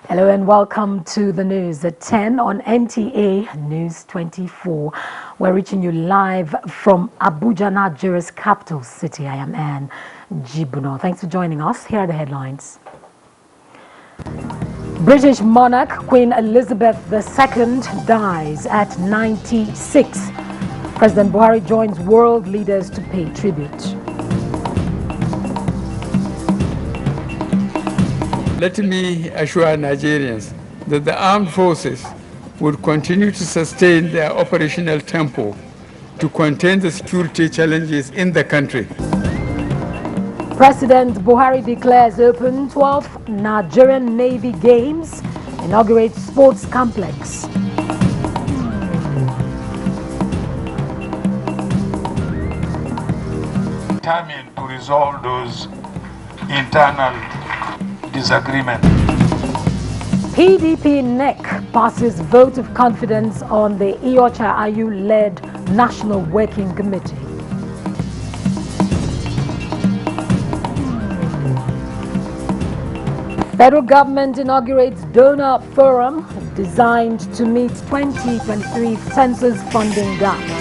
Hello and welcome to the news at 10 on NTA News 24. We're reaching you live from Abuja, Nigeria's capital city. I am Anne Jibuno. Thanks for joining us. Here are the headlines. British monarch Queen Elizabeth II dies at 96. President Buhari joins world leaders to pay tribute. Let me assure Nigerians that the armed forces will continue to sustain their operational tempo to contain the security challenges in the country. President Buhari declares open 12th Nigerian Navy Games, inaugurates sports complex. Determined to resolve those internal disagreements. PDP NEC passes vote of confidence on the Iocha Ayu-led National Working Committee. Federal government inaugurates donor forum designed to meet 2023 census funding gaps.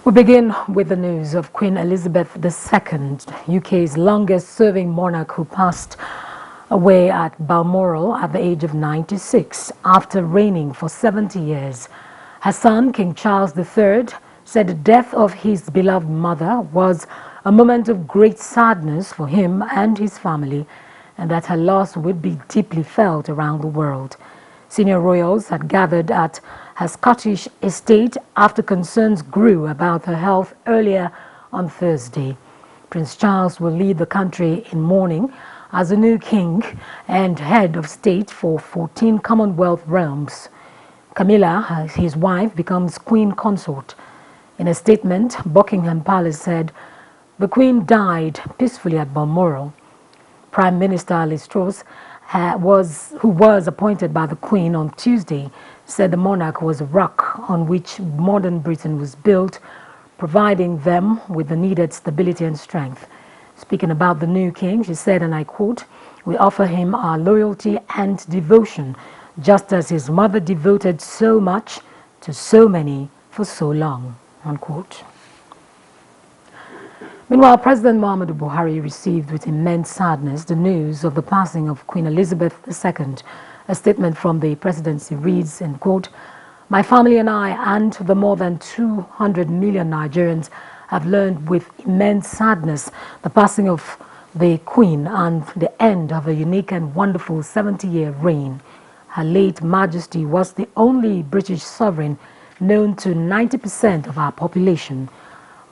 We begin with the news of Queen Elizabeth II, UK's longest-serving monarch who passed away at Balmoral at the age of 96 after reigning for 70 years. Her son, King Charles III, said the death of his beloved mother was a moment of great sadness for him and his family, and that her loss would be deeply felt around the world. Senior royals had gathered at her Scottish estate after concerns grew about her health earlier on Thursday. Prince Charles will lead the country in mourning as the new king and head of state for 14 Commonwealth realms. Camilla, his wife, becomes queen consort. In a statement, Buckingham Palace said, "The Queen died peacefully at Balmoral." Prime Minister Liz Truss, who was appointed by the Queen on Tuesday, said the monarch was a rock on which modern Britain was built, providing them with the needed stability and strength. Speaking about the new king, she said, and I quote, "We offer him our loyalty and devotion, just as his mother devoted so much to so many for so long," unquote. Meanwhile, President Muhammadu Buhari received with immense sadness the news of the passing of Queen Elizabeth II. A statement from the presidency reads, and quote, "My family and I and the more than 200 million Nigerians have learned with immense sadness the passing of the Queen and the end of a unique and wonderful 70-year reign. Her late Majesty was the only British sovereign known to 90% of our population.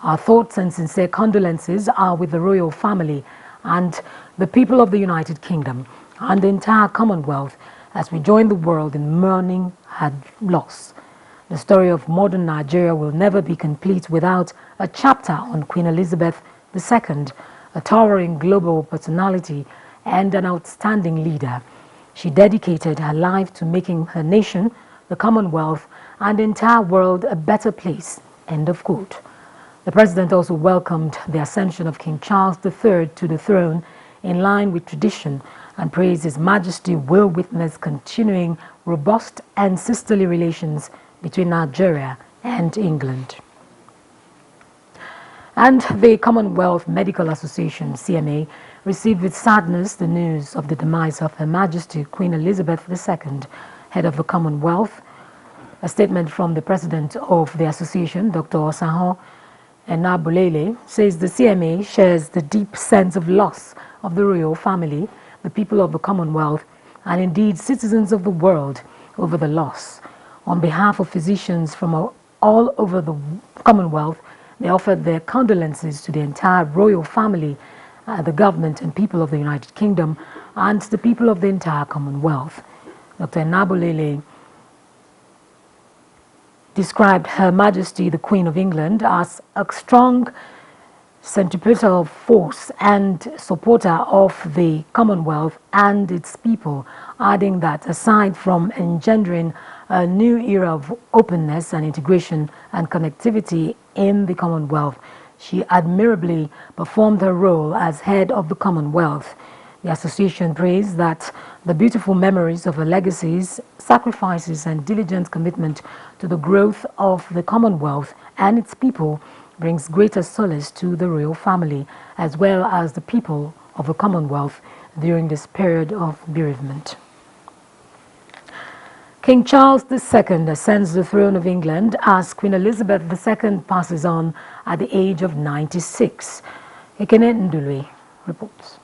Our thoughts and sincere condolences are with the royal family and the people of the United Kingdom and the entire Commonwealth as we join the world in mourning her loss. The story of modern Nigeria will never be complete without a chapter on Queen Elizabeth II, a towering global personality and an outstanding leader. She dedicated her life to making her nation, the Commonwealth, and the entire world a better place." End of quote. The president also welcomed the ascension of King Charles III to the throne in line with tradition and praised His Majesty will witness continuing robust and sisterly relations between Nigeria and England. And the Commonwealth Medical Association, CMA, received with sadness the news of the demise of Her Majesty Queen Elizabeth II, head of the Commonwealth. A statement from the president of the association, Dr. Osaho Enabulele, says the CMA shares the deep sense of loss of the royal family, the people of the Commonwealth, and indeed citizens of the world over the loss. On behalf of physicians from all over the Commonwealth, they offered their condolences to the entire royal family, the government and people of the United Kingdom, and the people of the entire Commonwealth. Dr. Enabulele described Her Majesty the Queen of England as a strong centripetal force and supporter of the Commonwealth and its people, adding that aside from engendering a new era of openness and integration and connectivity in the Commonwealth, she admirably performed her role as head of the Commonwealth. The association praised that the beautiful memories of her legacies, sacrifices and diligent commitment to the growth of the Commonwealth and its people brings greater solace to the royal family as well as the people of the Commonwealth during this period of bereavement. King Charles II ascends the throne of England as Queen Elizabeth II passes on at the age of 96. Ekene Ndulwe reports.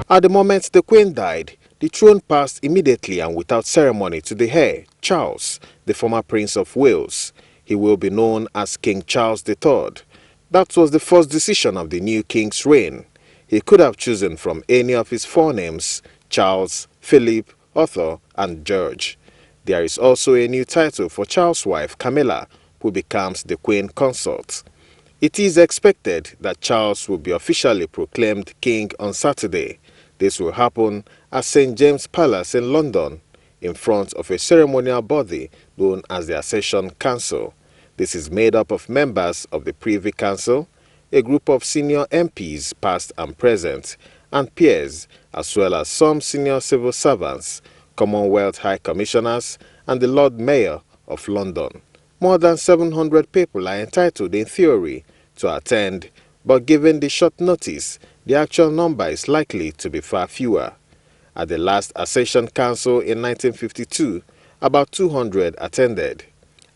At the moment the Queen died, the throne passed immediately and without ceremony to the heir, Charles, the former Prince of Wales. He will be known as King Charles III. That was the first decision of the new king's reign. He could have chosen from any of his four names: Charles, Philip, Arthur, and George. There is also a new title for Charles' wife, Camilla, who becomes the Queen Consort. It is expected that Charles will be officially proclaimed king on Saturday. This will happen at St. James Palace in London, in front of a ceremonial body known as the Accession Council. This is made up of members of the Privy Council, a group of senior MPs past and present, and peers, as well as some senior civil servants, Commonwealth High Commissioners, and the Lord Mayor of London. More than 700 people are entitled in theory to attend, but given the short notice, the actual number is likely to be far fewer. At the last Accession Council in 1952, about 200 attended.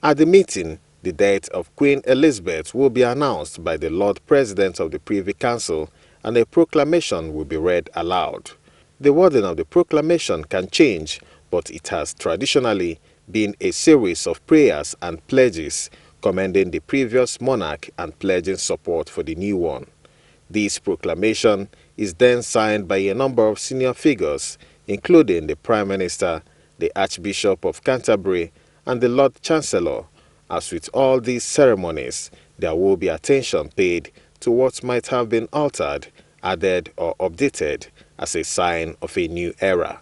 At the meeting, the death of Queen Elizabeth will be announced by the Lord President of the Privy Council and a proclamation will be read aloud. The wording of the proclamation can change, but it has traditionally been a series of prayers and pledges commending the previous monarch and pledging support for the new one. This proclamation is then signed by a number of senior figures, including the Prime Minister, the Archbishop of Canterbury, and the Lord Chancellor. As with all these ceremonies, there will be attention paid to what might have been altered, added, or updated as a sign of a new era.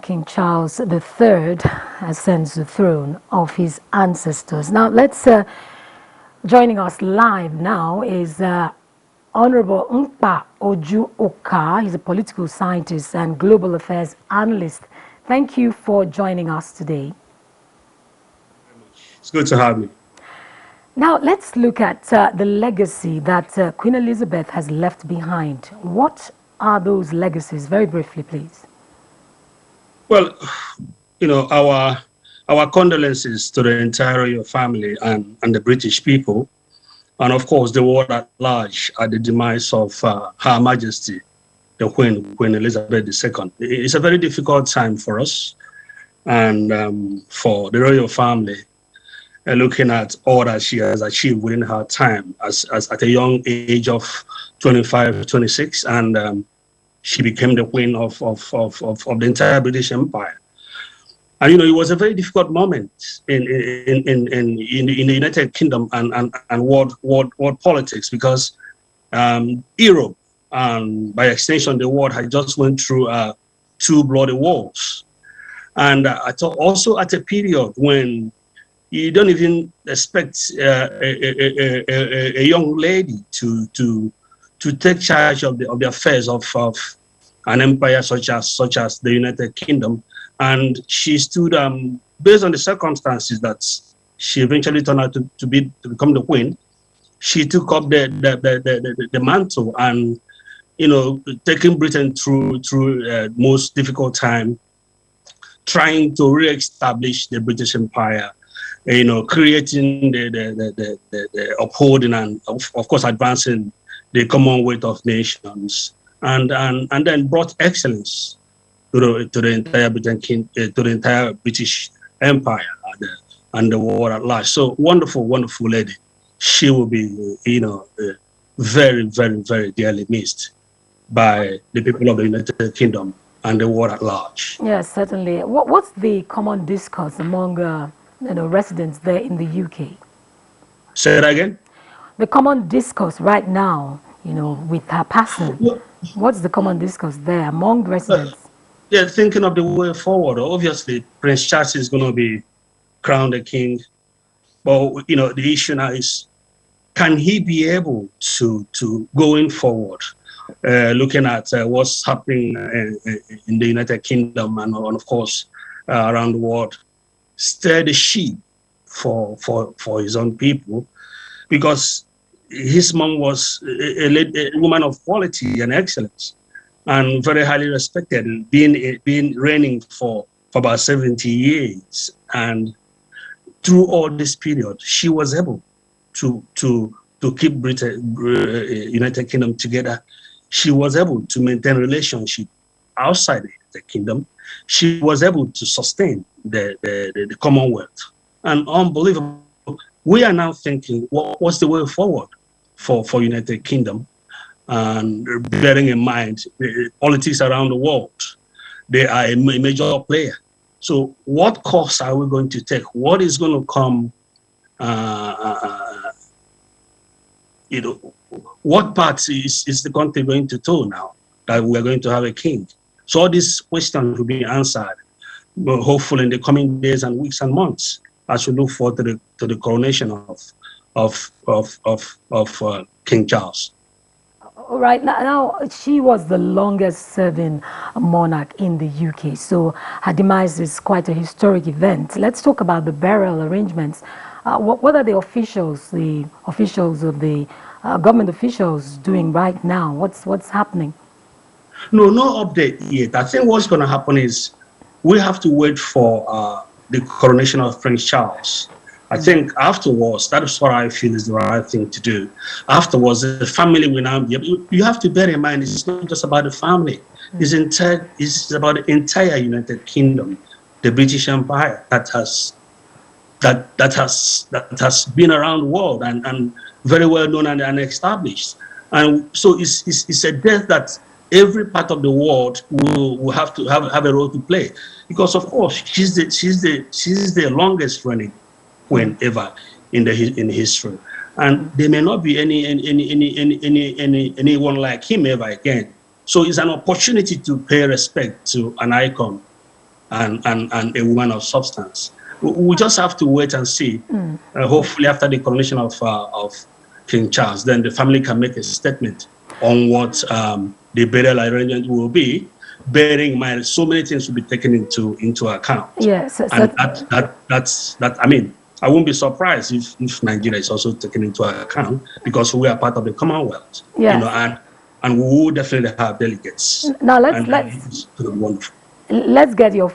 King Charles III ascends the throne of his ancestors. Now, joining us live now is Honorable Nkpa Oju Oka. He's a political scientist and global affairs analyst. Thank you for joining us today. It's good to have me. Now, let's look at the legacy that Queen Elizabeth has left behind. What are those legacies? Very briefly, please. Well, you know, our condolences to the entire royal family and the British people, and of course the world at large at the demise of Her Majesty, the Queen Elizabeth II. It's a very difficult time for us and for the royal family, looking at all that she has achieved within her time as at a young age of 25, 26, and she became the queen of the entire British Empire. And you know, it was a very difficult moment in the United Kingdom and world politics, because Europe and by extension the world had just went through 2 bloody wars, and also at a period when you don't even expect a young lady to take charge of the affairs of an empire such as the United Kingdom. And she stood, based on the circumstances that she eventually turned out to become the queen, she took up the mantle and, you know, taking Britain through most difficult time, trying to re-establish the British Empire, you know, creating the upholding and of course advancing the Commonwealth of Nations, and then brought excellence to the entire British Empire and the world at large. So wonderful lady. She will be, you know, very, very, very dearly missed. by the people of the United Kingdom and the world at large. Yes, certainly. What's the common discourse among residents there in the UK? Say that again? The common discourse right now, with her passing. Well, What's the common discourse there among residents? yeah, thinking of the way forward. Obviously, Prince Charles is going to be crowned a king. But, the issue now is, can he be able to going forward, looking at what's happening in the United Kingdom and of course, around the world, steer the ship for his own people? Because his mom was a woman of quality and excellence and very highly respected, being reigning for about 70 years. And through all this period, she was able to keep Britain, United Kingdom together. She was able to maintain relationship outside the kingdom. She was able to sustain the Commonwealth. And unbelievable. We are now thinking, what's the way forward for United Kingdom? And bearing in mind the politics around the world, they are a major player. So what course are we going to take? What is going to come? What part is the country going to do now that we're going to have a king? So all these questions will be answered, hopefully in the coming days and weeks and months, as we look forward to the coronation of King Charles. All right, now she was the longest serving monarch in the UK, so her demise is quite a historic event. Let's talk about the burial arrangements. What are the officials of the government officials doing right now? What's happening? No update yet. I think what's going to happen is we have to wait for the coronation of Prince Charles. I think afterwards, that is what I feel is the right thing to do. Afterwards, the family will now be. You have to bear in mind, it's not just about the family. It's about the entire United Kingdom, the British Empire that has been around the world and very well known and established. And so it's a death that every part of the world will have to have a role to play, because of course she's the longest reigning queen ever in history, and there may not be anyone like him ever again. So it's an opportunity to pay respect to an icon and a woman of substance. We just have to wait and see. Hopefully, after the coronation of King Charles, then the family can make a statement on what the burial arrangement will be, bearing in mind so many things will be taken into account. Yes, and that's I mean, I won't be surprised if Nigeria is also taken into account, because we are part of the Commonwealth. Yes. And we will definitely have delegates. Now let's get your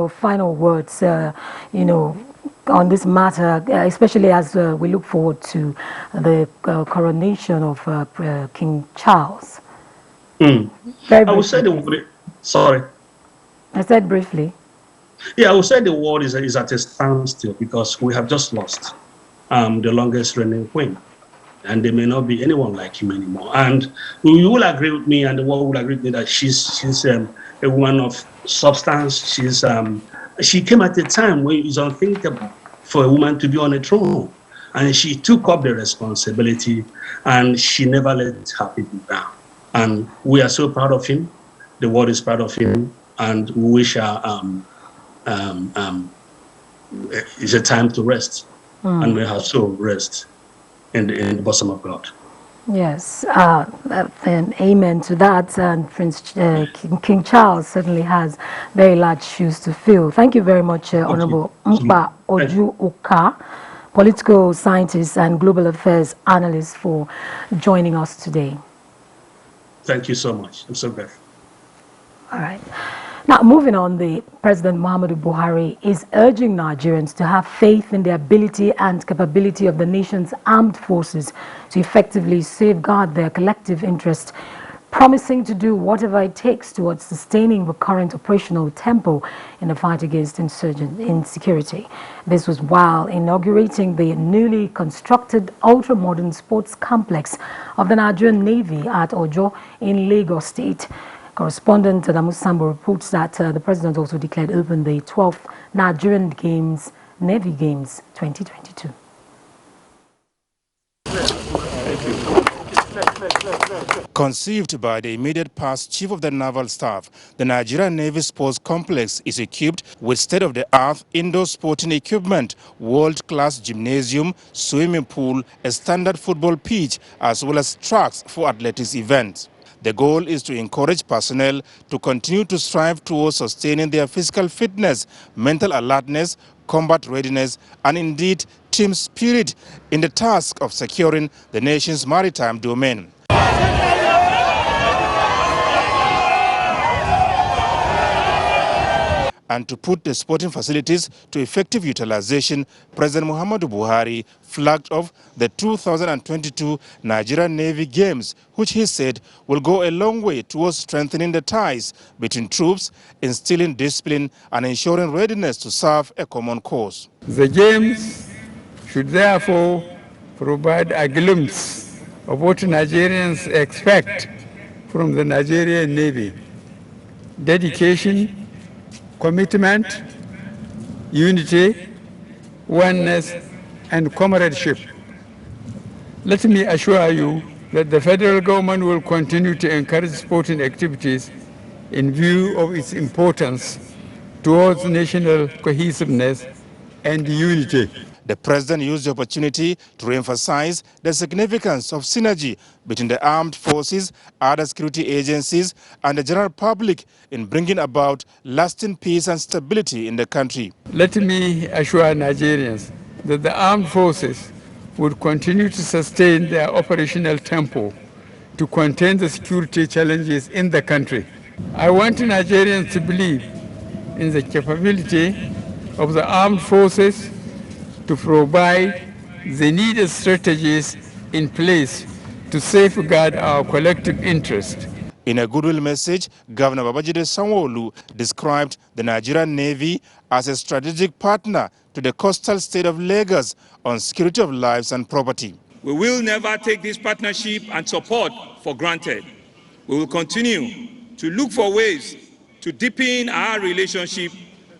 final words, on this matter, especially as we look forward to the coronation of King Charles. I would say sorry. I said briefly. Yeah, I would say the world is at a standstill, because we have just lost the longest reigning queen, and there may not be anyone like him anymore. And you will agree with me, and the world will agree with me, that she's a woman of substance. She came at a time when it was unthinkable for a woman to be on a throne, and she took up the responsibility, and she never let her people down. And we are so proud of him. The world is proud of him, and we wish her it's a time to rest, and may her soul rest in the bosom of God. Yes, and amen to that. And King Charles certainly has very large shoes to fill. Thank you very much, Honorable Mpa Oju-Oka, political scientist and global affairs analyst, for joining us today. Thank you so much. I'm so grateful. All right. Now, moving on, the President Muhammadu Buhari is urging Nigerians to have faith in the ability and capability of the nation's armed forces to effectively safeguard their collective interest, promising to do whatever it takes towards sustaining the current operational tempo in the fight against insecurity. This was while inaugurating the newly constructed ultra-modern sports complex of the Nigerian Navy at Ojo in Lagos State. Correspondent Adamu Sambo reports that the president also declared open the 12th Nigerian Navy Games 2022. Conceived by the immediate past chief of the naval staff, the Nigerian Navy Sports Complex is equipped with state-of-the-art indoor sporting equipment, world-class gymnasium, swimming pool, a standard football pitch, as well as tracks for athletics events. The goal is to encourage personnel to continue to strive towards sustaining their physical fitness, mental alertness, combat readiness, and indeed team spirit in the task of securing the nation's maritime domain. And to put the sporting facilities to effective utilization, President Muhammadu Buhari flagged off the 2022 Nigerian Navy Games, which he said will go a long way towards strengthening the ties between troops, instilling discipline, and ensuring readiness to serve a common cause. The Games should therefore provide a glimpse of what Nigerians expect from the Nigerian Navy: dedication, commitment, unity, oneness, and comradeship. Let me assure you that the federal government will continue to encourage sporting activities in view of its importance towards national cohesiveness and unity. The president used the opportunity to re-emphasize the significance of synergy between the armed forces, other security agencies, and the general public in bringing about lasting peace and stability in the country. Let me assure Nigerians that the armed forces would continue to sustain their operational tempo to contain the security challenges in the country. I want Nigerians to believe in the capability of the armed forces to provide the needed strategies in place to safeguard our collective interest. In a goodwill message, Governor Babajide Sanwo-Olu described the Nigerian Navy as a strategic partner to the coastal state of Lagos on security of lives and property. We will never take this partnership and support for granted. We will continue to look for ways to deepen our relationship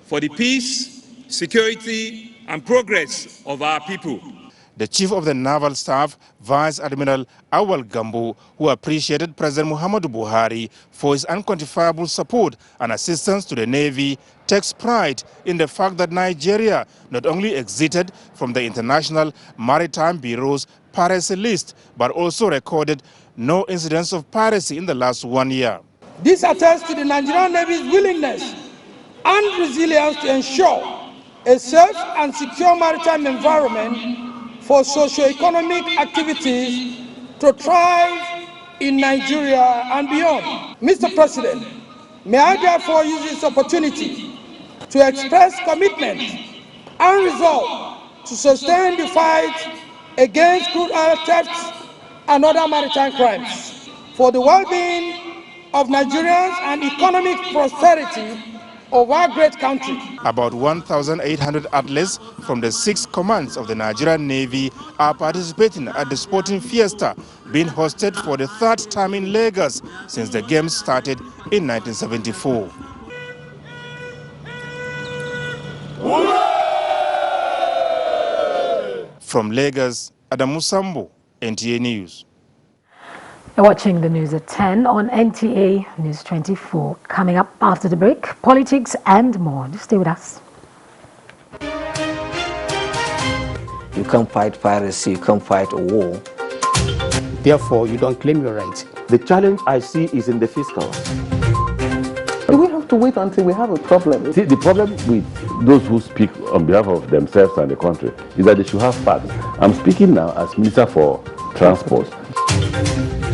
for the peace, security, and progress of our people. The Chief of the Naval Staff, Vice Admiral Awal Gambo, who appreciated President Muhammadu Buhari for his unquantifiable support and assistance to the Navy, takes pride in the fact that Nigeria not only exited from the International Maritime Bureau's piracy list, but also recorded no incidents of piracy in the last 1 year. This attests to the Nigerian Navy's willingness and resilience to ensure a safe and secure maritime environment for socio-economic activities to thrive in Nigeria and beyond. Mr. President, may I therefore use this opportunity to express commitment and resolve to sustain the fight against crude oil thefts and other maritime crimes for the well-being of Nigerians and economic prosperity of our great country. About 1,800 athletes from the 6 commands of the Nigerian Navy are participating at the sporting fiesta being hosted for the 3rd time in Lagos since the games started in 1974. From Lagos, Adamu Sambo, NTA News. You're watching the news at 10 on NTA News 24. Coming up after the break, politics and more. Just stay with us. You can't fight piracy, you can't fight a war. Therefore, you don't claim your rights. The challenge I see is in the fiscal. We have to wait until we have a problem. See, the problem with those who speak on behalf of themselves and the country is that they should have facts. I'm speaking now as Minister for Transport.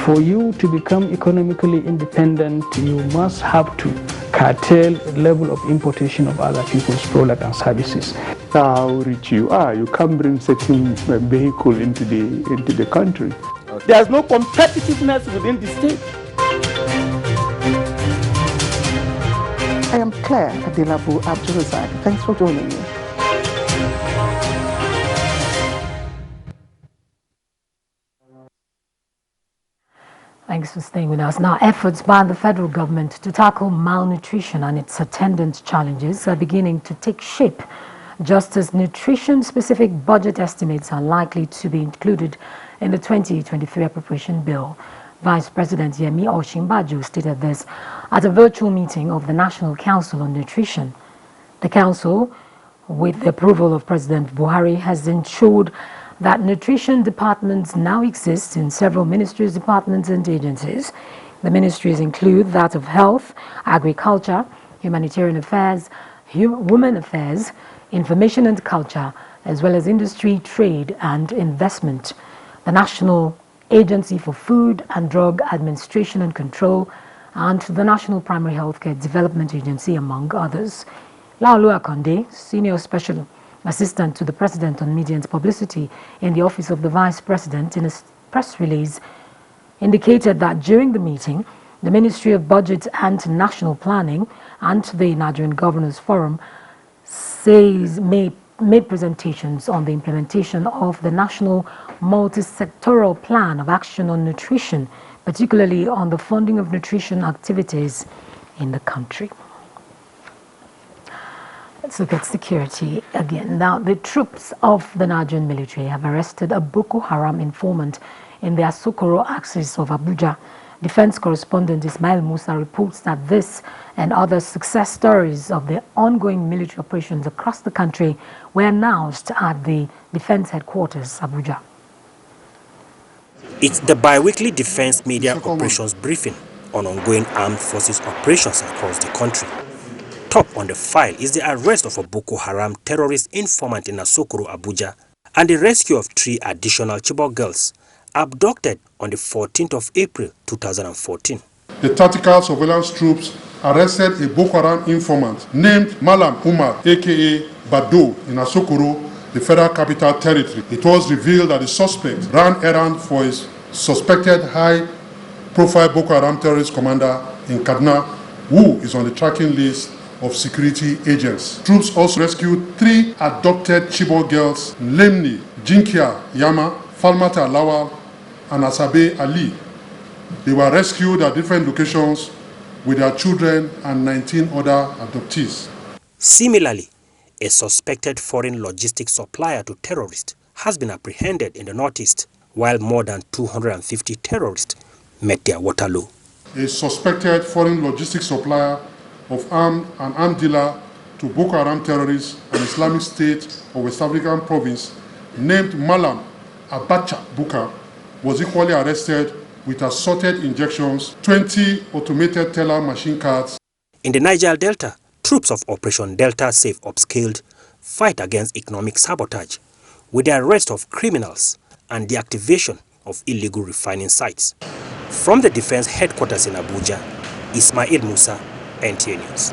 For you to become economically independent, you must have to curtail the level of importation of other people's products and services. How rich you are, you can't bring certain vehicle into the country. There's no competitiveness within the state. Claire Adelabu Abdulrazak. Thanks for joining me. Thanks for staying with us. Now, efforts by the federal government to tackle malnutrition and its attendant challenges are beginning to take shape, just as nutrition-specific budget estimates are likely to be included in the 2023 appropriation bill. Vice President Yemi Osinbajo stated this at a virtual meeting of the National Council on Nutrition. The council, with the approval of President Buhari, has ensured that nutrition departments now exist in several ministries, departments and agencies. The ministries include that of Health, Agriculture, Humanitarian Affairs, Women Affairs, Information and Culture, as well as Industry, Trade and Investment, the National Agency for Food and Drug Administration and Control, and the National Primary Healthcare Development Agency, among others. Laolu Akonde, Senior Special Assistant to the President on Media and Publicity in the Office of the Vice President, in a press release, indicated that during the meeting, the Ministry of Budget and National Planning and the Nigerian Governors Forum made presentations on the implementation of the National Multi-Sectoral Plan of Action on Nutrition, particularly on the funding of nutrition activities in the country. Let's look at security again. Now, the troops of the Nigerian military have arrested a Boko Haram informant in the Asokoro axis of Abuja. Defense correspondent Ismail Musa reports that this and other success stories of the ongoing military operations across the country were announced at the Defense Headquarters, Abuja. It's the bi-weekly Defense Media Operations Briefing on ongoing armed forces operations across the country. Top on the file is the arrest of a Boko Haram terrorist informant in Asokoro, Abuja, and the rescue of 3 additional Chibok girls abducted on the 14th of April 2014. The tactical surveillance troops arrested a Boko Haram informant named Malam Umar, aka Bado, in Asokoro, the Federal Capital Territory. It was revealed that the suspect ran errand for his suspected high-profile Boko Haram terrorist commander in Kaduna, who is on the tracking list of security agents. Troops also rescued 3 adopted Chibok girls, namely Jinkia Yama, Falmata Lawal, and Asabe Ali. They were rescued at different locations with their children and 19 other adoptees. Similarly, a suspected foreign logistics supplier to terrorists has been apprehended in the northeast, while more than 250 terrorists met their Waterloo. A suspected foreign logistics supplier of armed dealer to Boko Haram terrorists and Islamic State of West African province named Malam Abacha Buka was equally arrested with assorted injections, 20 automated teller machine cards. In the Niger Delta, troops of Operation Delta Safe upscaled fight against economic sabotage with the arrest of criminals and the activation of illegal refining sites. From the Defense Headquarters in Abuja, Ismail Musa, NTA News.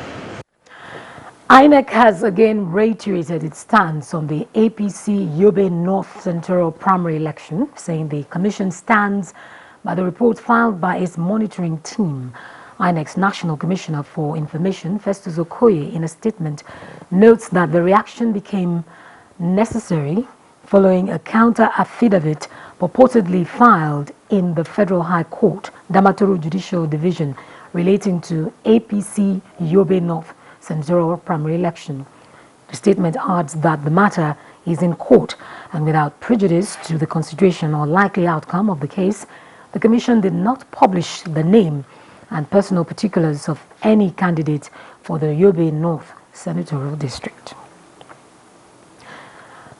INEC has again reiterated its stance on the APC Yobe North Central primary election, saying the commission stands by the report filed by its monitoring team. INEC's National Commissioner for Information, Festus Okoye, in a statement, notes that the reaction became necessary following a counter-affidavit purportedly filed in the Federal High Court, Damaturu Judicial Division, relating to APC Yobe North Central primary election. The statement adds that the matter is in court and without prejudice to the consideration or likely outcome of the case, the Commission did not publish the name and personal particulars of any candidate for the Yobe North Senatorial District.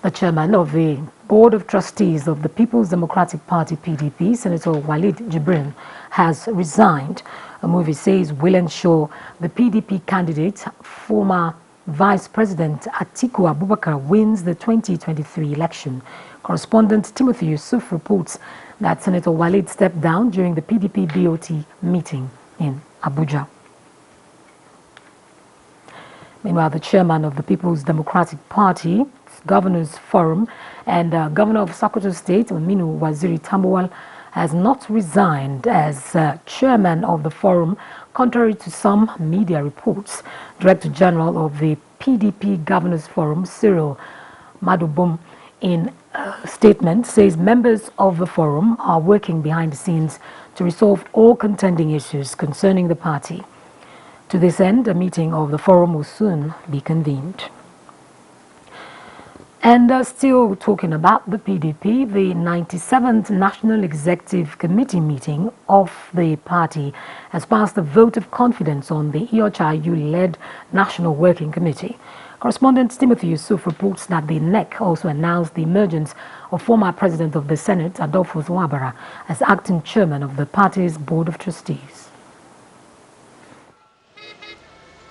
The chairman of the Board of Trustees of the People's Democratic Party PDP, Senator Walid Jibrin, has resigned. A move he says will ensure the PDP candidate, former Vice President Atiku Abubakar, wins the 2023 election. Correspondent Timothy Yusuf reports that Senator Walid stepped down during the PDP BOT meeting in Abuja. Meanwhile, the chairman of the People's Democratic Party Governors Forum and Governor of Sokoto State, Aminu Waziri Tambuwal, has not resigned as chairman of the forum, Contrary to some media reports, Director General of the PDP Governors Forum, Cyril Madubum, in a statement says members of the forum are working behind the scenes to resolve all contending issues concerning the party. To this end, a meeting of the forum will soon be convened. And still talking about the PDP, the 97th National Executive Committee meeting of the party has passed a vote of confidence on the Iocha-led National Working Committee. Correspondent Timothy Yusuf reports that the NEC also announced the emergence of former President of the Senate, Adolphus Wabara, as acting chairman of the party's Board of Trustees.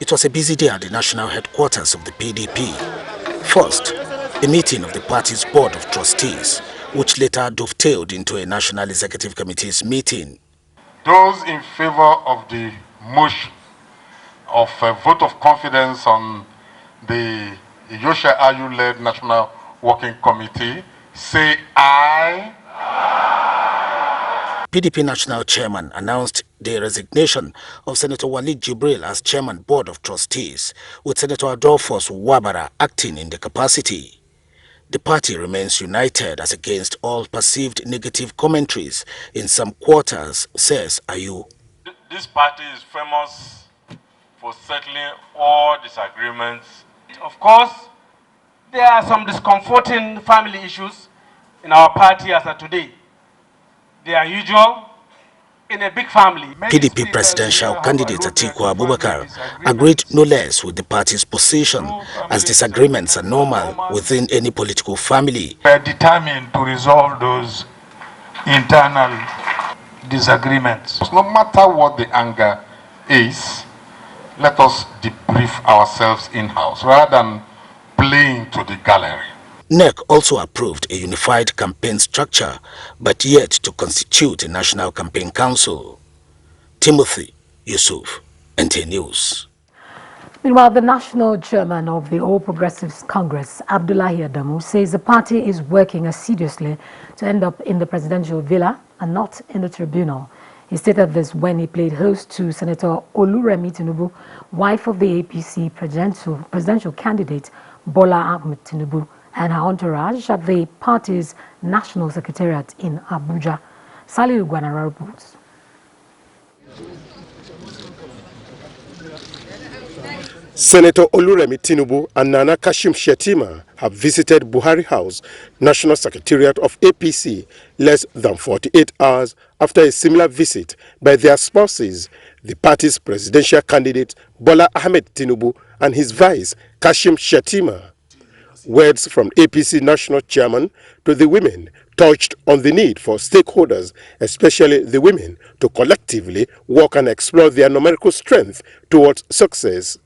It was a busy day at the national headquarters of the PDP. First, a meeting of the party's Board of Trustees, which later dovetailed into a National Executive Committee's meeting. Those in favor of the motion of a vote of confidence on the Iocha-led National Working Committee, say aye. PDP National Chairman announced the resignation of Senator Walid Jibril as Chairman Board of Trustees, with Senator Adolphus Wabara acting in the capacity. The party remains united as against all perceived negative commentaries in some quarters, says Ayu. This party is famous for settling all disagreements. Of course, there are some discomforting family issues in our party as of today. They are usual in a big family. PDP presidential candidate Atiku Abubakar agreed no less with the party's position, as disagreements are normal within any political family. We are determined to resolve those internal disagreements. No matter what the anger is, let us debrief ourselves in-house rather than playing to the gallery. NEC also approved a unified campaign structure, but yet to constitute a national campaign council. Timothy Yusuf, NTA News. Meanwhile, the national chairman of the All Progressives Congress, Abdullahi Adamu, says the party is working assiduously to end up in the presidential villa and not in the tribunal. He stated this when he played host to Senator Oluremi Tinubu, wife of the APC presidential candidate Bola Ahmed Tinubu, and her entourage at the party's national secretariat in Abuja. Saliu Gwanara reports. Senator Oluremi Tinubu and Nana Kashim Shettima have visited Buhari House, National Secretariat of APC, less than 48 hours after a similar visit by their spouses, the party's presidential candidate Bola Ahmed Tinubu and his vice Kashim Shettima. Words from APC National Chairman to the women touched on the need for stakeholders, especially the women, to collectively work and explore their numerical strength towards success.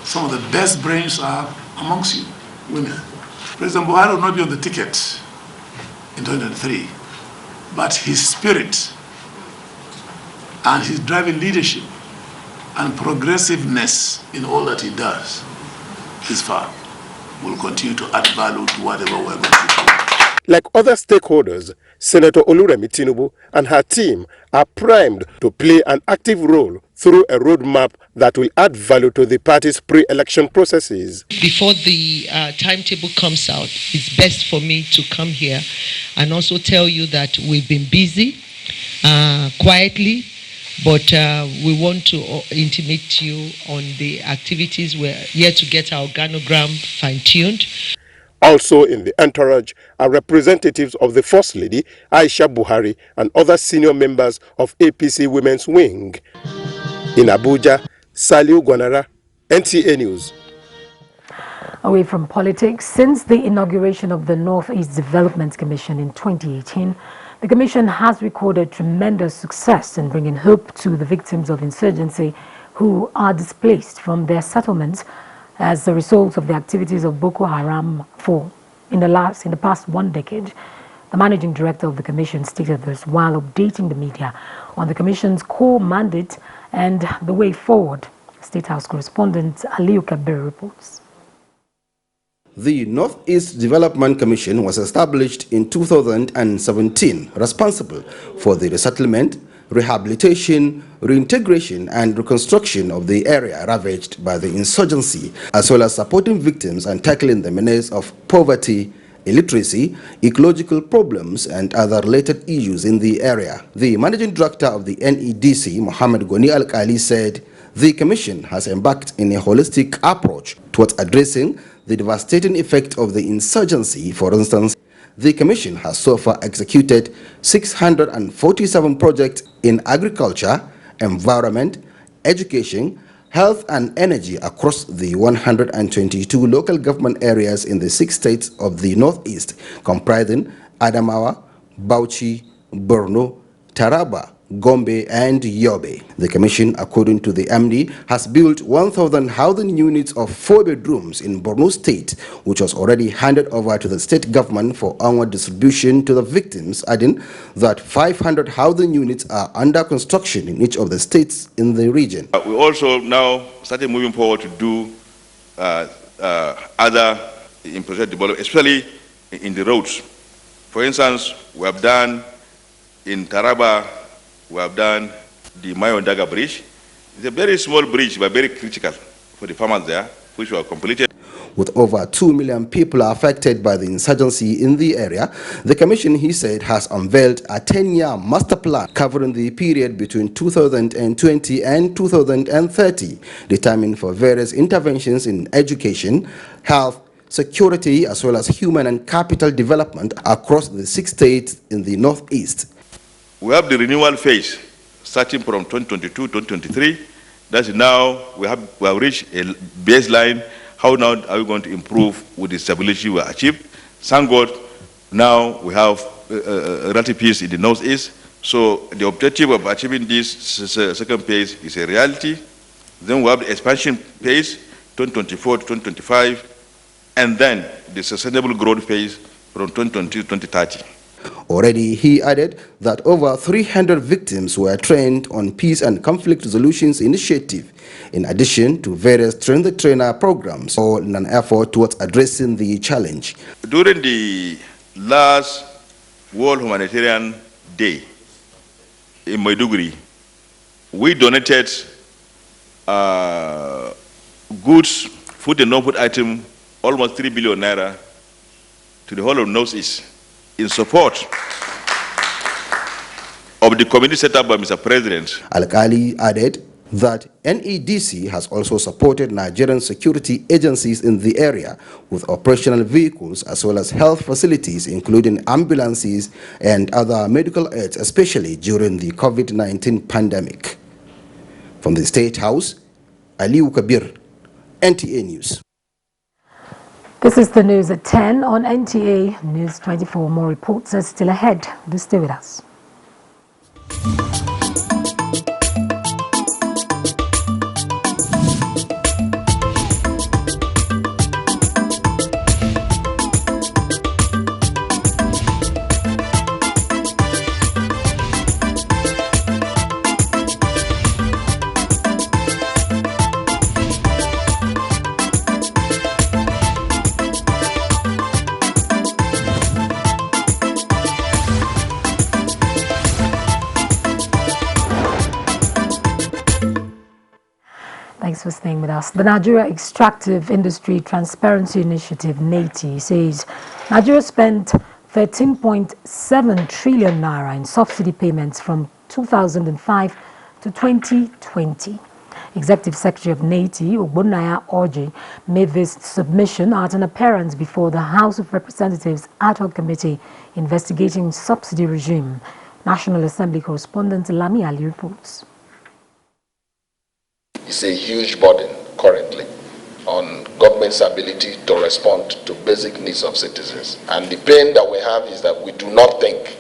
Some of the best brains are amongst you, women. President Buhari will not be on the ticket in 2023, but his spirit and his driving leadership and progressiveness in all that he does is far. Will continue to add value to whatever we're going to do. Like other stakeholders, Senator Oluremi Tinubu and her team are primed to play an active role through a roadmap that will add value to the party's pre-election processes. Before the timetable comes out, it's best for me to come here and also tell you that we've been busy, quietly, but we want to intimate you on the activities. We're here to get our organogram fine-tuned. Also in the entourage are representatives of the First Lady, Aisha Buhari, and other senior members of APC Women's Wing. In Abuja, Saliu Gwanara, NTA News. Away from politics, since the inauguration of the Northeast Development Commission in 2018, the Commission has recorded tremendous success in bringing hope to the victims of insurgency who are displaced from their settlements as a result of the activities of Boko Haram in the past 1 decade. The managing director of the Commission stated this while updating the media on the Commission's core mandate and the way forward. State House correspondent Aliu Kabir reports. The Northeast Development Commission was established in 2017, responsible for the resettlement, rehabilitation, reintegration and reconstruction of the area ravaged by the insurgency, as well as supporting victims and tackling the menace of poverty, illiteracy, ecological problems and other related issues in the area. The managing director of the NEDC, Mohammed Goni Al-Kali, said the Commission has embarked in a holistic approach towards addressing the devastating effect of the insurgency. For instance, the Commission has so far executed 647 projects in agriculture, environment, education, health and energy across the 122 local government areas in the 6 states of the Northeast, comprising Adamawa, Bauchi, Borno, Taraba, Gombe and Yobe. The Commission, according to the MD, has built 1,000 housing units of 4 bedrooms in Borno State, which was already handed over to the state government for onward distribution to the victims, adding that 500 housing units are under construction in each of the states in the region. We also now started moving forward to do other infrastructure development, especially in the roads. For instance, we have done in Taraba, we have done the Mayondaga Bridge. It's a very small bridge, but very critical for the farmers there, which were completed. With over 2 million people affected by the insurgency in the area, the Commission, he said, has unveiled a 10-year master plan covering the period between 2020 and 2030, determined for various interventions in education, health, security, as well as human and capital development across the 6 states in the Northeast. We have the renewal phase starting from 2022-2023. That's now we have reached a baseline. How now are we going to improve with the stability we achieved? Thank God, now we have relative peace in the Northeast. So the objective of achieving this second phase is a reality. Then we have the expansion phase, 2024 to 2025, and then the sustainable growth phase from 2020 to 2030. Already, he added that over 300 victims were trained on peace and conflict resolutions initiative, in addition to various train-the-trainer programs, all in an effort towards addressing the challenge. During the last World Humanitarian Day in Maiduguri, we donated goods, food and non-food items, almost 3 billion naira to the whole of Northeast, in support of the committee set up by Mr. President. Al-Kali added that NEDC has also supported Nigerian security agencies in the area with operational vehicles as well as health facilities, including ambulances and other medical aids, especially during the COVID-19 pandemic. From the State House, Aliu Kabir, NTA News. This is the news at 10 on NTA News 24. More reports are still ahead. Do stay with us. Thanks for staying with us. The Nigeria Extractive Industry Transparency Initiative, NATI, says Nigeria spent 13.7 trillion naira in subsidy payments from 2005 to 2020. Executive Secretary of NATI, Ogbonnaya Orji, made this submission at an appearance before the House of Representatives Ad Hoc Committee investigating subsidy regime. National Assembly correspondent Lami Ali reports. It's a huge burden currently on government's ability to respond to basic needs of citizens. And the pain that we have is that we do not think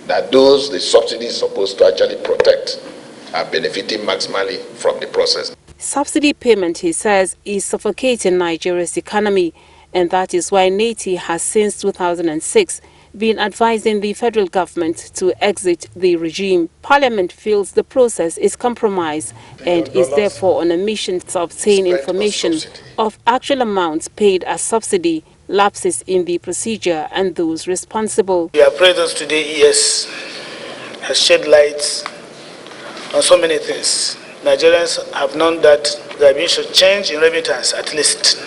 that those the subsidy is supposed to actually protect are benefiting maximally from the process. Subsidy payment, he says, is suffocating Nigeria's economy, and that is why NATI has since 2006 been advising the federal government to exit the regime. Parliament feels the process is compromised and is therefore on a mission to obtain information of actual amounts paid as subsidy, lapses in the procedure and those responsible. The appraisals today, yes, has shed light on so many things. Nigerians have known that there has been a change in remittance, at least.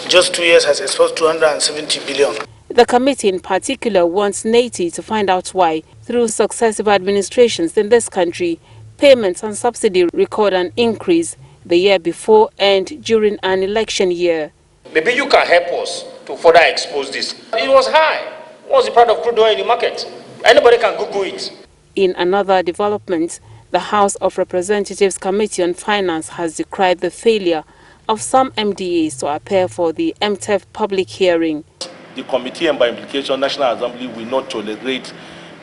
Just 2 years has exposed 270 billion. The committee in particular wants NTA to find out why, through successive administrations in this country, payments and subsidy record an increase the year before and during an election year. Maybe you can help us to further expose this. It was high. What's the price of crude oil in the market? Anybody can Google it. In another development, the House of Representatives Committee on Finance has decried the failure of some MDAs to appear for the MTEF public hearing. The committee and by implication National Assembly will not tolerate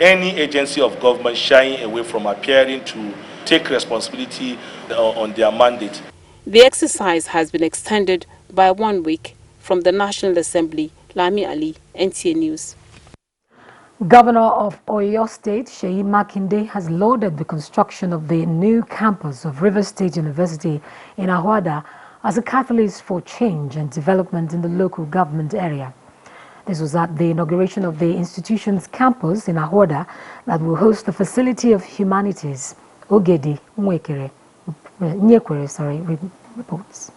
any agency of government shying away from appearing to take responsibility on their mandate. The exercise has been extended by 1 week. From the National Assembly, Lami Ali, NTA News. Governor of Oyo State, Seyi Makinde, has lauded the construction of the new campus of Rivers State University in Ahuada as a catalyst for change and development in the local government area. This was at the inauguration of the institution's campus in Ahuada that will host the Facility of Humanities. Ogedi Nyekwere reports.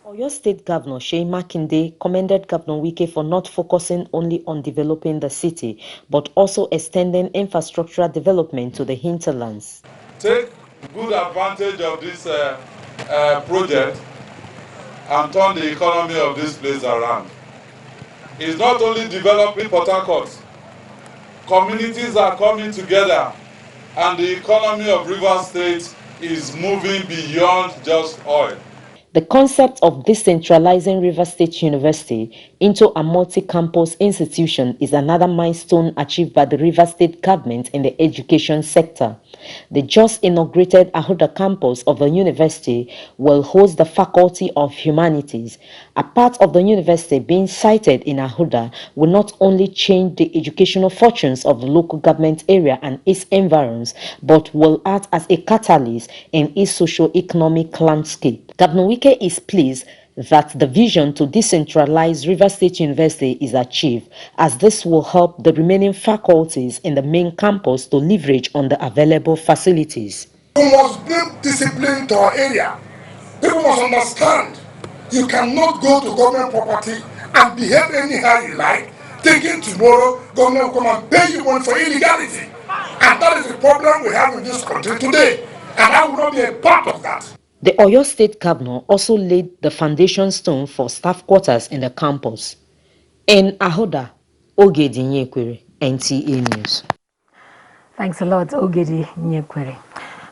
Oyo State Governor Seyi Makinde commended Governor Wike for not focusing only on developing the city, but also extending infrastructural development to the hinterlands. Take good advantage of this project and turn the economy of this place around. It's not only developing Port Harcourt. Communities are coming together and the economy of Rivers State is moving beyond just oil. The concept of decentralizing Rivers State University into a multi-campus institution is another milestone achieved by the Rivers State government in the education sector. The just inaugurated Ahuda campus of the university will host the Faculty of Humanities. A part of the university being sited in Ahuda will not only change the educational fortunes of the local government area and its environs, but will act as a catalyst in its socio-economic landscape. Governor Wike is pleased that the vision to decentralize Rivers State University is achieved, as this will help the remaining faculties in the main campus to leverage on the available facilities. You must bring discipline to our area. People must understand you cannot go to government property and behave anyhow you like, thinking tomorrow government will come and pay you money for illegality. And that is the problem we have in this country today. And I will not be a part of that. The Oyo State Governor also laid the foundation stone for staff quarters in the campus. In Ahuda, Ogedi Nyekwere, NTA News. Thanks a lot, Ogedi Nyekwere.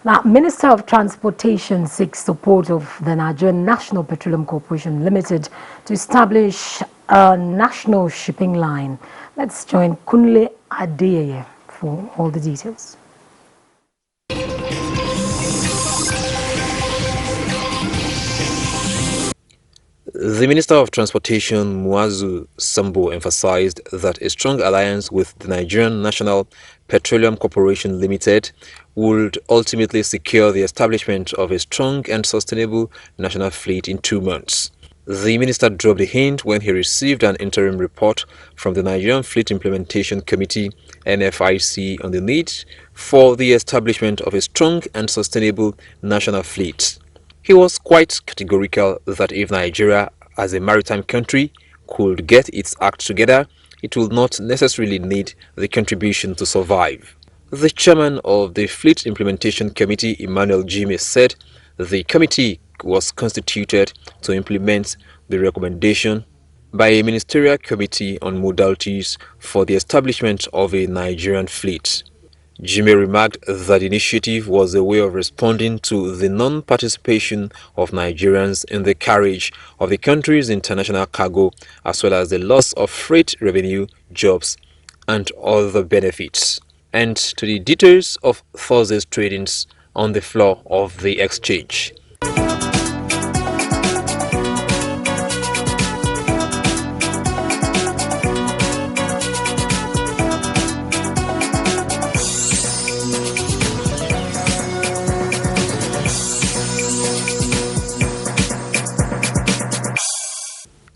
Now, Minister of Transportation seeks support of the Nigerian National Petroleum Corporation Limited to establish a national shipping line. Let's join Kunle Adeyeye for all the details. The Minister of Transportation, Muazu Sambo, emphasized that a strong alliance with the Nigerian National Petroleum Corporation Limited would ultimately secure the establishment of a strong and sustainable national fleet in 2 months. The minister dropped the hint when he received an interim report from the Nigerian Fleet Implementation Committee, NFIC, on the need for the establishment of a strong and sustainable national fleet. He was quite categorical that if Nigeria, as a maritime country, could get its act together, it will not necessarily need the contribution to survive. The chairman of the Fleet Implementation Committee, Emmanuel Jime, said the committee was constituted to implement the recommendation by a ministerial committee on modalities for the establishment of a Nigerian fleet. Jimmy remarked that the initiative was a way of responding to the non-participation of Nigerians in the carriage of the country's international cargo, as well as the loss of freight revenue, jobs, and other benefits. And to the details of Thursday's tradings on the floor of the exchange.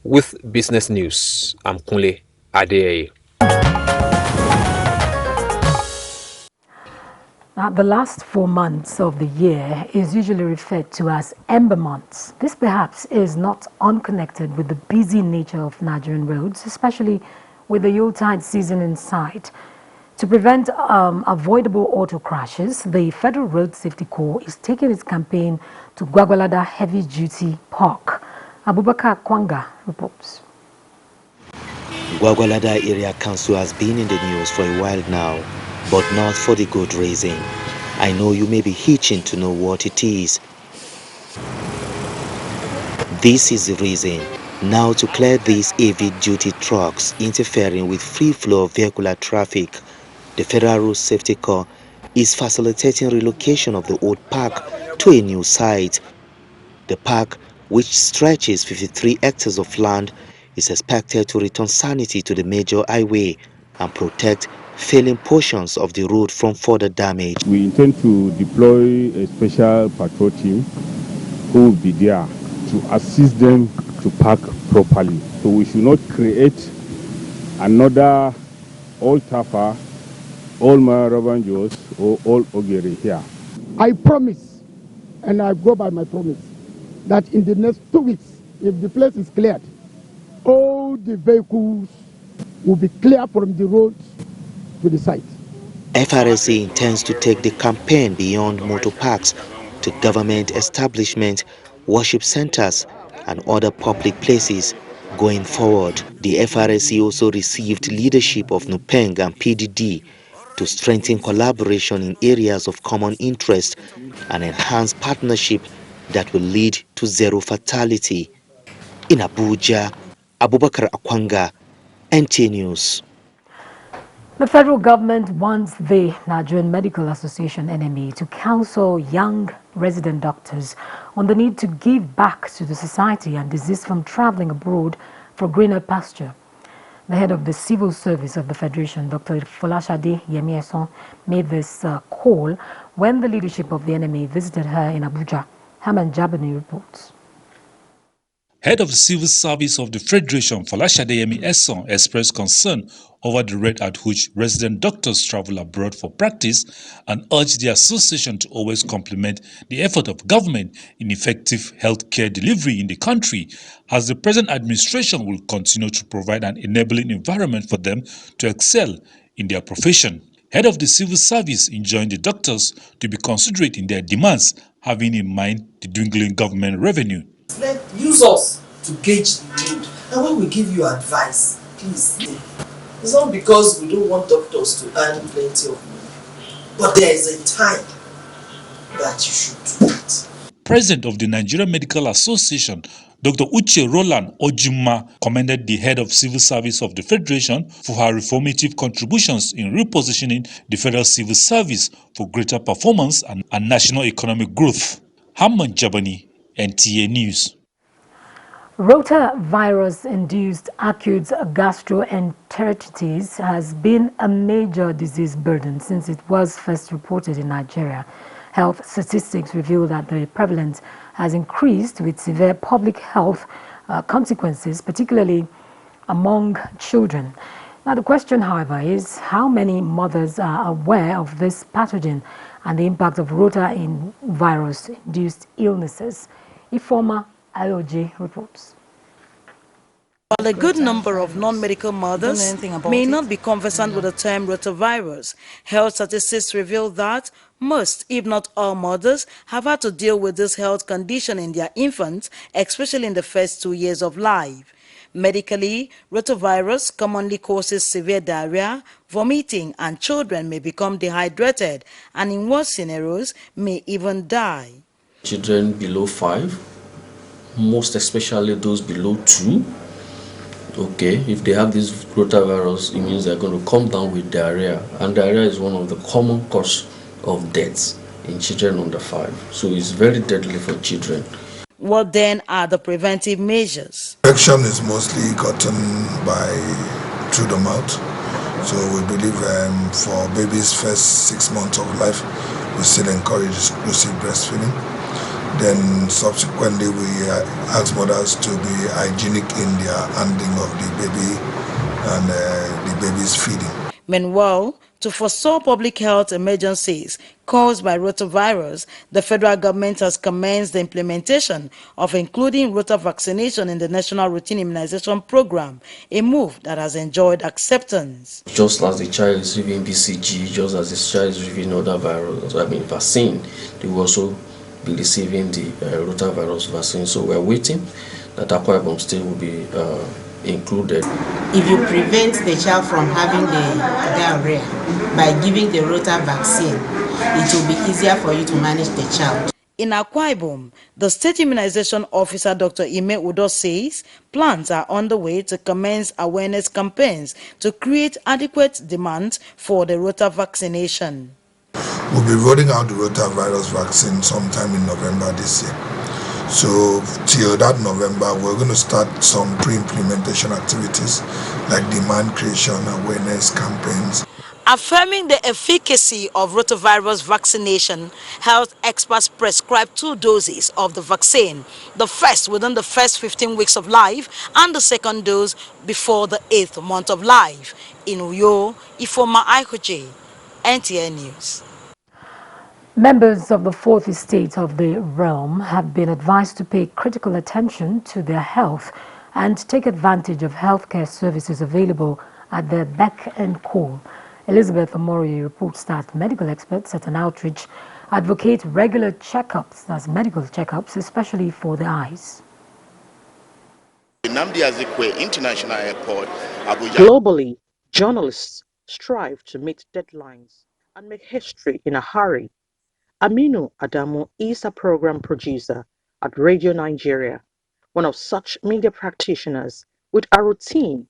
With business news, I'm Kunle Adeyeye. Now, the last 4 months of the year is usually referred to as Ember months. This perhaps is not unconnected with the busy nature of Nigerian roads, especially with the Yuletide season in sight. To prevent avoidable auto crashes, the Federal Road Safety Corps is taking its campaign to Gwagwalada Heavy Duty Park. Abubakar Kwanga reports. Gwagwalada Area Council has been in the news for a while now, but not for the good reason. I know you may be itching to know what it is. This is the reason. Now, to clear these heavy duty trucks interfering with free flow of vehicular traffic, the Federal Road Safety Corps is facilitating relocation of the old park to a new site. The park, which stretches 53 hectares of land, is expected to return sanity to the major highway and protect failing portions of the road from further damage. We intend to deploy a special patrol team who will be there to assist them to park properly. So we should not create another old Tafa, old Marabanjos, or old Ogere here. I promise, and I go by my promise, that in the next 2 weeks, if the place is cleared, all the vehicles will be clear from the road to the site. FRSC intends to take the campaign beyond motor parks to government establishments, worship centers, and other public places going forward. The FRSC also received leadership of NUPENG and PDD to strengthen collaboration in areas of common interest and enhance partnership that will lead to zero fatality. In Abuja, Abubakar Akwanga, NTA News. The federal government wants the Nigerian Medical Association NMA to counsel young resident doctors on the need to give back to the society and desist from traveling abroad for greener pasture. The head of the civil service of the Federation, Dr. Folashade Yemieson, made this call when the leadership of the NMA visited her in Abuja. Haman Jabani reports. Head of the Civil Service of the Federation, Folashade Yemieson, expressed concern over the rate at which resident doctors travel abroad for practice and urged the association to always complement the effort of government in effective healthcare delivery in the country, as the present administration will continue to provide an enabling environment for them to excel in their profession. Head of the civil service enjoined the doctors to be considerate in their demands, having in mind the dwindling government revenue. Use us to gauge the need. And when we give you advice, please, it's not because we don't want doctors to earn plenty of money, but there is a time that you should do it. President of the Nigerian Medical Association, Dr. Uche Roland Ojima, commended the head of civil service of the Federation for her reformative contributions in repositioning the federal civil service for greater performance and national economic growth. Hamman Jabani, NTA News. Rotavirus-induced acute gastroenteritis has been a major disease burden since it was first reported in Nigeria. Health statistics reveal that the prevalence has increased with severe public health consequences, particularly among children. Now, the question, however, is how many mothers are aware of this pathogen and the impact of rotavirus-induced illnesses. Ifoma Aloji reports. While a good number of non-medical mothers may not be conversant with the term rotavirus, health statistics reveal that most, if not all mothers, have had to deal with this health condition in their infants, especially in the first 2 years of life. Medically, rotavirus commonly causes severe diarrhea, vomiting, and children may become dehydrated and in worse scenarios may even die. Children below 5, most especially those below 2, okay, if they have this rotavirus, it means they're going to come down with diarrhea, and diarrhea is one of the common causes of deaths in children under 5, so it's very deadly for children. What then are the preventive measures? Infection is mostly gotten through the mouth, so we believe for babies' first 6 months of life, we still encourage exclusive breastfeeding. Then subsequently we ask mothers to be hygienic in their handling of the baby and the baby's feeding. Meanwhile, To forestall public health emergencies caused by rotavirus, the federal government has commenced the implementation of including rota vaccination in the National Routine Immunization Program, a move that has enjoyed acceptance. Just as the child is receiving BCG, just as the child is receiving other vaccine, they will also be receiving the rotavirus vaccine. So we are waiting that Akwa Ibom State will be included. If you prevent the child from having the diarrhea by giving the rota vaccine, it will be easier for you to manage the child. In Akwa Ibom, the State Immunization Officer Dr. Ime Udo says plans are underway to commence awareness campaigns to create adequate demand for the rota vaccination. We'll be rolling out the rotavirus vaccine sometime in November this year. So till that November, we're going to start some pre-implementation activities like demand creation, awareness campaigns. Affirming the efficacy of rotavirus vaccination, health experts prescribe 2 doses of the vaccine, the first within the first 15 weeks of life and the second dose before the 8th month of life. In Uyo, Ifoma Aikoje, NTA News. Members of the fourth estate of the realm have been advised to pay critical attention to their health and take advantage of healthcare services available at their beck and call. Elizabeth Omori reports that medical experts at an outreach advocate regular checkups, that's medical checkups, especially for the eyes. Nnamdi Azikiwe International Airport, Abuja. Globally, journalists strive to meet deadlines and make history in a hurry. Aminu Adamu is a program producer at Radio Nigeria, one of such media practitioners with a routine,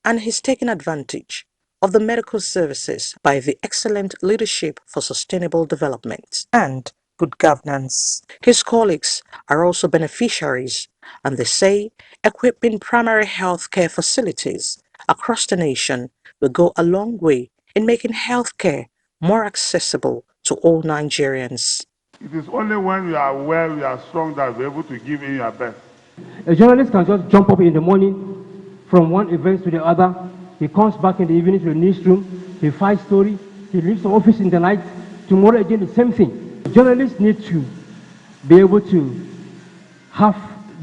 and he's taken advantage of the medical services by the excellent leadership for sustainable development and good governance. His colleagues are also beneficiaries, and they say equipping primary health care facilities across the nation will go a long way in making healthcare more accessible to all Nigerians. It is only when we are well, we are strong, that we're able to give in your best. A journalist can just jump up in the morning from one event to the other. He comes back in the evening to the newsroom, he fights story, he leaves the office in the night, tomorrow again the same thing. Journalists need to be able to have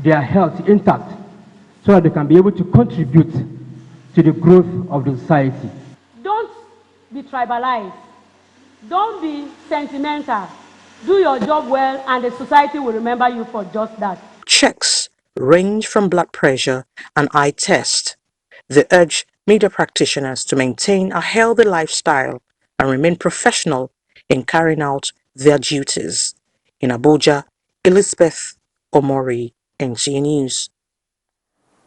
their health intact so that they can be able to contribute to the growth of the society. Don't be tribalized. Don't be sentimental. Do your job well and the society will remember you for just that. Checks range from blood pressure and eye test. They urge media practitioners to maintain a healthy lifestyle and remain professional in carrying out their duties. In Abuja, Elizabeth Omori, NTA News.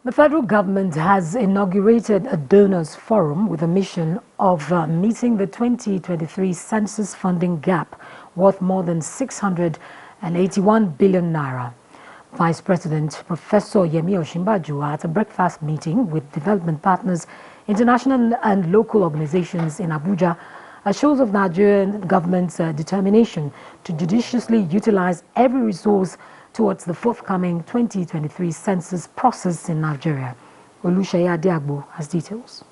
The federal government has inaugurated a donors forum with a mission of meeting the 2023 census funding gap worth more than 681 billion naira. Vice President Professor Yemi Osinbajo at a breakfast meeting with development partners, international and local organizations in Abuja shows of Nigerian government's determination to judiciously utilize every resource towards the forthcoming 2023 census process in Nigeria. Oluseyi Adiagbo has details.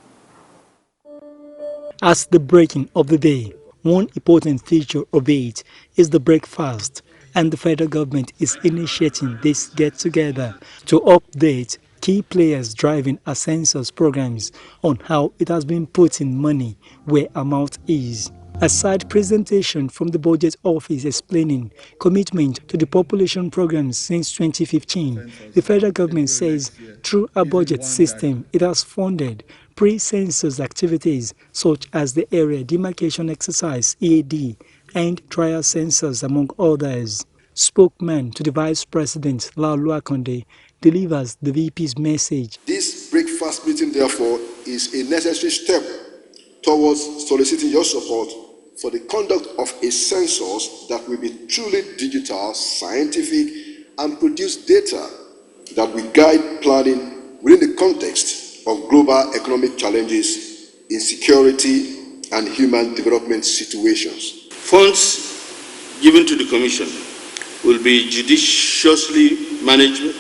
As the breaking of the day, one important feature of it is the breakfast, and the federal government is initiating this get-together to update key players driving our census programs on how it has been putting money where our mouth is. A side presentation from the Budget Office explaining commitment to the population programs since 2015, the federal government says through a budget system it has funded pre-census activities such as the area demarcation exercise EAD and trial census among others. Spokesman to the Vice President Laolu Akonde delivers the VP's message. This breakfast meeting, therefore, is a necessary step towards soliciting your support for the conduct of a census that will be truly digital, scientific, and produce data that will guide planning within the context of global economic challenges, insecurity, and human development situations. Funds given to the Commission will be judiciously managed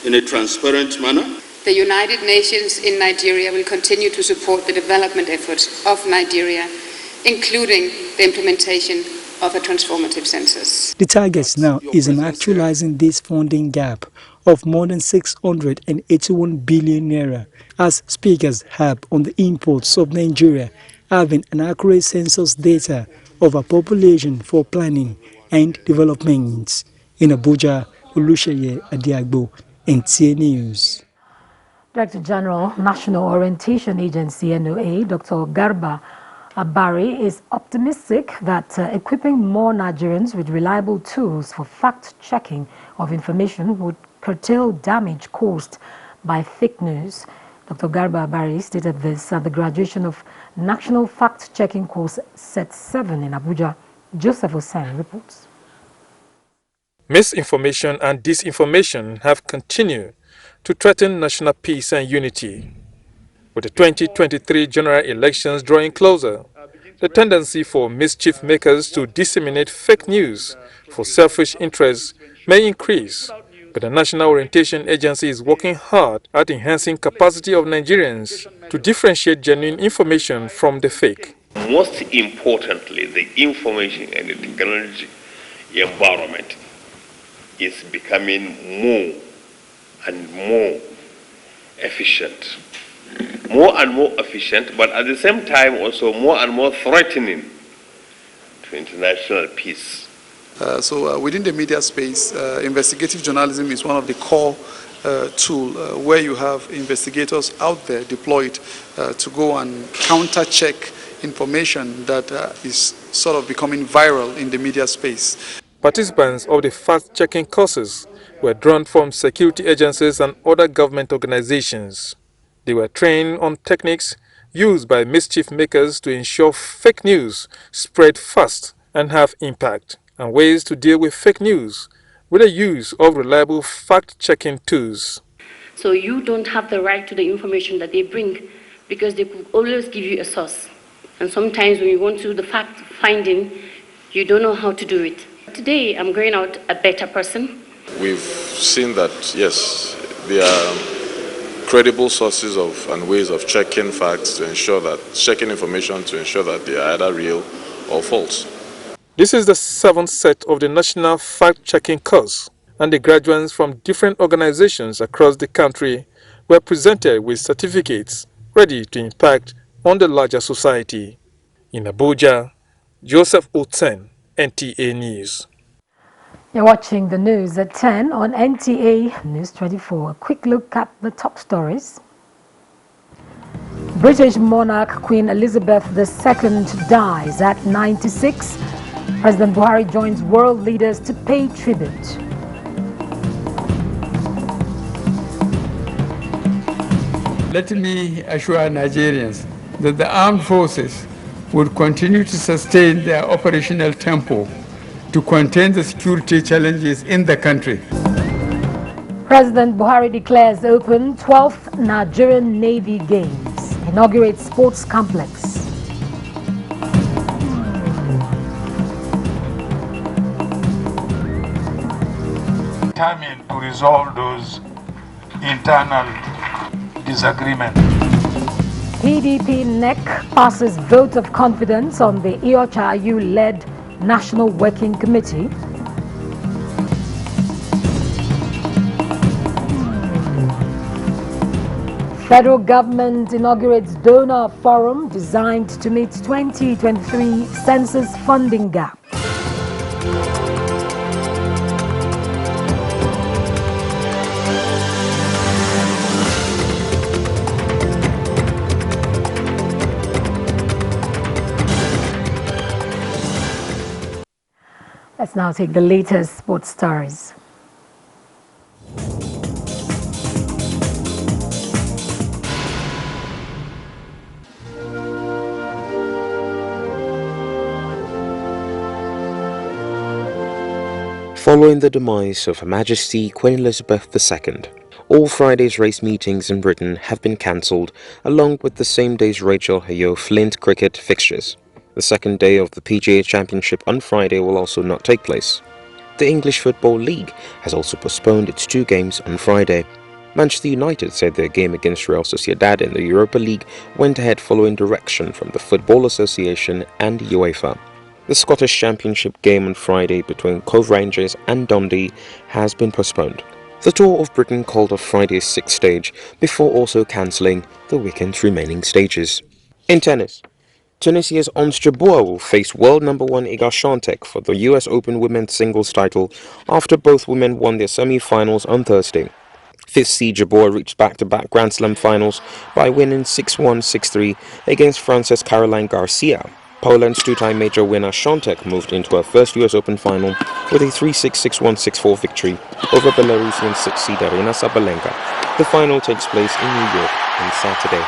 in a transparent manner. The United Nations in Nigeria will continue to support the development efforts of Nigeria including the implementation of a transformative census. The target now is in actualizing this funding gap of more than 681 billion naira, as speakers harp on the imports of Nigeria having an accurate census data of our population for planning and development. In Abuja, Olusheye Adiagbo, NTA News. Director General, National Orientation Agency, NOA, Dr. Garba Abari, is optimistic that equipping more Nigerians with reliable tools for fact-checking of information would curtail damage caused by fake news. Dr. Garba Abari stated this at the graduation of National Fact-Checking Course Set 7 in Abuja. Joseph Hussain reports. Misinformation and disinformation have continued to threaten national peace and unity. With the 2023 general elections drawing closer, the tendency for mischief makers to disseminate fake news for selfish interests may increase, but the National Orientation Agency is working hard at enhancing capacity of Nigerians to differentiate genuine information from the fake. Most importantly, the information and the technology environment is becoming more and more efficient. More and more efficient, but at the same time also more and more threatening to international peace. Within the media space, investigative journalism is one of the core tools where you have investigators out there deployed to go and counter-check information that is sort of becoming viral in the media space. Participants of the fact-checking courses were drawn from security agencies and other government organizations. They were trained on techniques used by mischief makers to ensure fake news spread fast and have impact, and ways to deal with fake news with the use of reliable fact-checking tools. So you don't have the right to the information that they bring, because they could always give you a source. And sometimes when you want to do the fact-finding, you don't know how to do it. Today, I'm going out a better person. We've seen that, yes, there are credible sources of and ways of checking facts to ensure that, checking information to ensure that they are either real or false. This is the 7th set of the National Fact-Checking course, and the graduates from different organizations across the country were presented with certificates ready to impact on the larger society. In Abuja, Joseph Oten, NTA News. You're watching the news at 10 on NTA News 24. A quick look at the top stories. British monarch Queen Elizabeth II dies at 96. President Buhari joins world leaders to pay tribute. Let me assure Nigerians that the armed forces would continue to sustain their operational tempo to contain the security challenges in the country. President Buhari declares open 12th Nigerian Navy Games, inaugurates sports complex. Determined to resolve those internal disagreements. PDP NEC passes vote of confidence on the Iocha-Ayu-led National Working Committee. Federal government inaugurates donor forum designed to meet 2023 census funding gap. Let's now take the latest sports stories. Following the demise of Her Majesty Queen Elizabeth II, all Friday's race meetings in Britain have been cancelled, along with the same day's Rachel Heo Flint cricket fixtures. The second day of the PGA Championship on Friday will also not take place. The English Football League has also postponed its 2 games on Friday. Manchester United said their game against Real Sociedad in the Europa League went ahead following direction from the Football Association and UEFA. The Scottish Championship game on Friday between Cove Rangers and Dundee has been postponed. The Tour of Britain called off Friday's sixth stage before also cancelling the weekend's remaining stages. In tennis, Tunisia's Ons Jabeur will face world number 1 Iga Świątek for the US Open women's singles title after both women won their semi-finals on Thursday. Fifth seed Jabeur reached back-to-back Grand Slam finals by winning 6-1, 6-3 against Frances Caroline Garcia. Poland's two-time major winner Świątek moved into her first US Open final with a 3-6, 6-1, 6-4 victory over Belarusian sixth seed Aryna Sabalenka. The final takes place in New York on Saturday.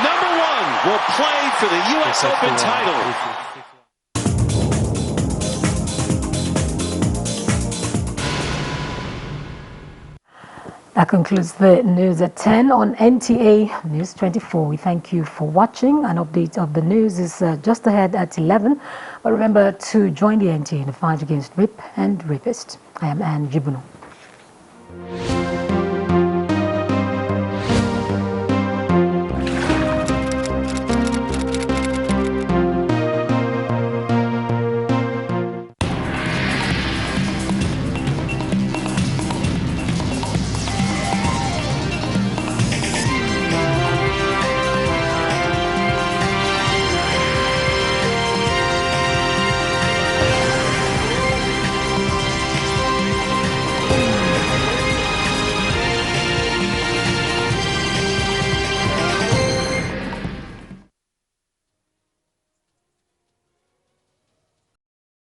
Number 1 will play for the US Open title. That concludes the news at 10 on NTA News 24. We thank you for watching. An update of the news is just ahead at 11. But remember to join the NTA in the fight against rape and rapists. I am Anne Jibuno.